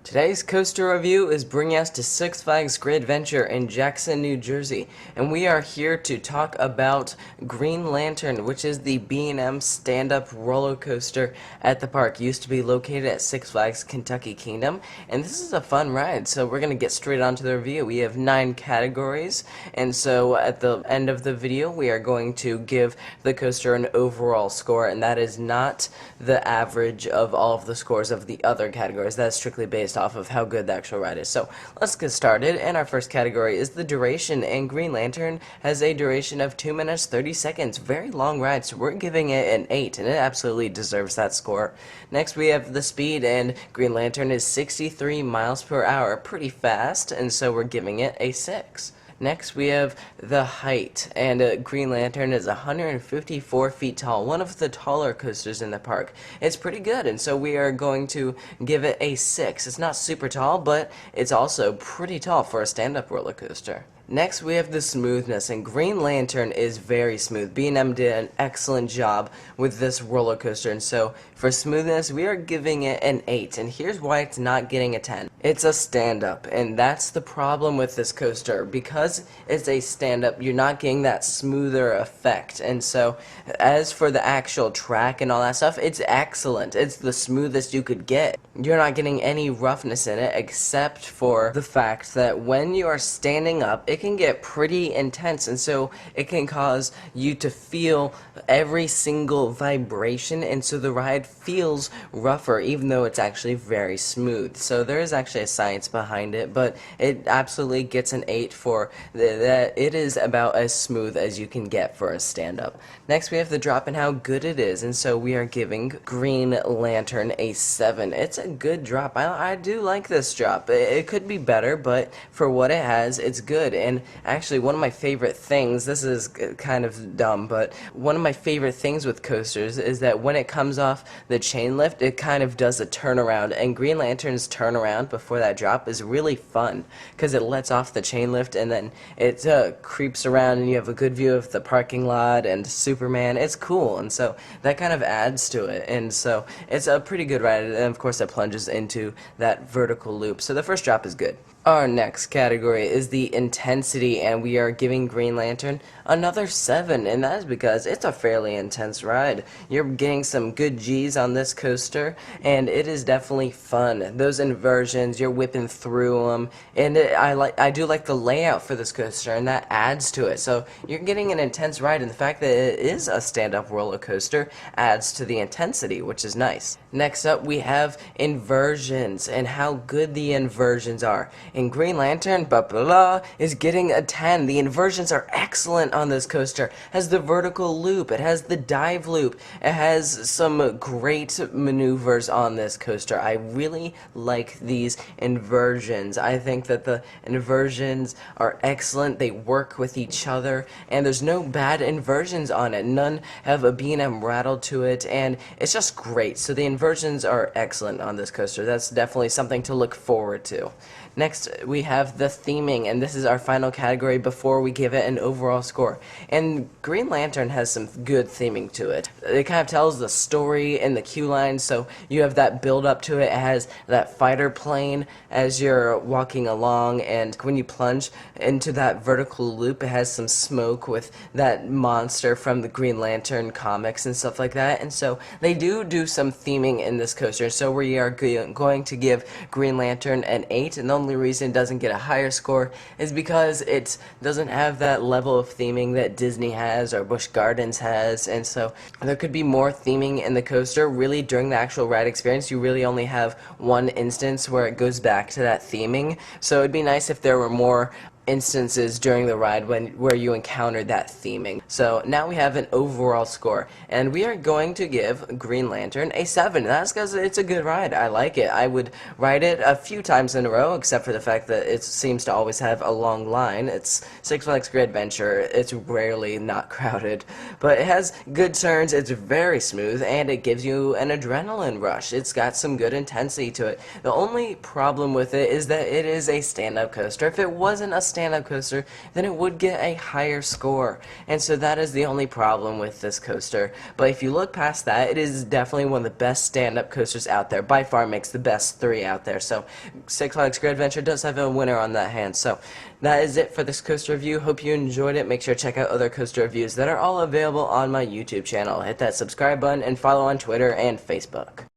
Today's coaster review is bringing us to Six Flags Great Adventure in Jackson, New Jersey, and we are here to talk about Green Lantern, which is the B&M stand-up roller coaster at the park. Used to be located at Six Flags Kentucky Kingdom, and this is a fun ride, so we're going to get straight on to the review. We have 9 categories, and so at the end of the video, we are going to give the coaster an overall score, and that is not the average of all of the scores of the other categories. That's strictly based off of how good the actual ride is. So let's get started, and our first category is the duration, and Green Lantern has a duration of 2 minutes 30 seconds. Very long ride, so we're giving it an 8, and it absolutely deserves that score. Next we have the speed, and Green Lantern is 63 miles per hour, pretty fast, and so we're giving it a 6. Next we have the height, and Green Lantern is 154 feet tall, one of the taller coasters in the park. It's pretty good, and so we are going to give it a 6. It's not super tall, but it's also pretty tall for a stand-up roller coaster. Next we have the smoothness, and Green Lantern is very smooth. B&M did an excellent job with this roller coaster, and so for smoothness we are giving it an 8, and here's why it's not getting a 10. It's a stand-up, and that's the problem with this coaster. Because it's a stand-up, you're not getting that smoother effect, and so as for the actual track and all that stuff, it's excellent. It's the smoothest you could get. You're not getting any roughness in it, except for the fact that when you are standing up, it can get pretty intense, and so it can cause you to feel every single vibration, and so the ride feels rougher even though it's actually very smooth. So there is actually a science behind it, but it absolutely gets an 8 for that. It is about as smooth as you can get for a stand-up. Next we have the drop and how good it is, and so we are giving Green Lantern a 7. It's a good drop. I do like this drop. It could be better, but for what it has, it's good. And actually one of my favorite things, this is kind of dumb, but one of my favorite things with coasters is that when it comes off the chain lift, it kind of does a turnaround, and Green Lantern's turnaround before that drop is really fun because it lets off the chain lift and then it creeps around and you have a good view of the parking lot and Superman. It's cool, and so that kind of adds to it, and so it's a pretty good ride, and of course it plunges into that vertical loop, so the first drop is good. Our next category is the intensity, and we are giving Green Lantern another 7, and that is because it's a fairly intense ride. You're getting some good G's on this coaster, and it is definitely fun. Those inversions, you're whipping through them, and I do like the layout for this coaster, and that adds to it. So you're getting an intense ride, and the fact that it is a stand-up roller coaster adds to the intensity, which is nice. Next up, we have inversions, and how good the inversions are. And Green Lantern, is getting a 10. The inversions are excellent on this coaster. It has the vertical loop, it has the dive loop, it has some great maneuvers on this coaster. I really like these inversions. I think that the inversions are excellent. They work with each other, and there's no bad inversions on it. None have a B&M rattle to it, and it's just great. So the inversions are excellent on this coaster. That's definitely something to look forward to. Next, we have the theming, and this is our final category before we give it an overall score. And Green Lantern has some good theming to it. It kind of tells the story in the queue line, so you have that build up to it. It has that fighter plane as you're walking along, and when you plunge into that vertical loop, it has some smoke with that monster from the Green Lantern comics and stuff like that. And so they do some theming in this coaster, so we are going to give Green Lantern an 8, and the only reason it doesn't get a higher score is because it doesn't have that level of theming that Disney has or Busch Gardens has, and so there could be more theming in the coaster. Really, during the actual ride experience, you really only have one instance where it goes back to that theming, so it'd be nice if there were more instances during the ride where you encountered that theming. So now we have an overall score, and we are going to give Green Lantern a 7. That's because it's a good ride. I like it. I would ride it a few times in a row, except for the fact that it seems to always have a long line. It's Six Flags Great Adventure. It's rarely not crowded, but it has good turns. It's very smooth, and it gives you an adrenaline rush. It's got some good intensity to it. The only problem with it is that it is a stand-up coaster. If it wasn't a stand-up coaster, then it would get a higher score. And so that is the only problem with this coaster. But if you look past that, it is definitely one of the best stand-up coasters out there. By far makes the best 3 out there. So Six Flags Great Adventure does have a winner on that hand. So that is it for this coaster review. Hope you enjoyed it. Make sure to check out other coaster reviews that are all available on my YouTube channel. Hit that subscribe button and follow on Twitter and Facebook.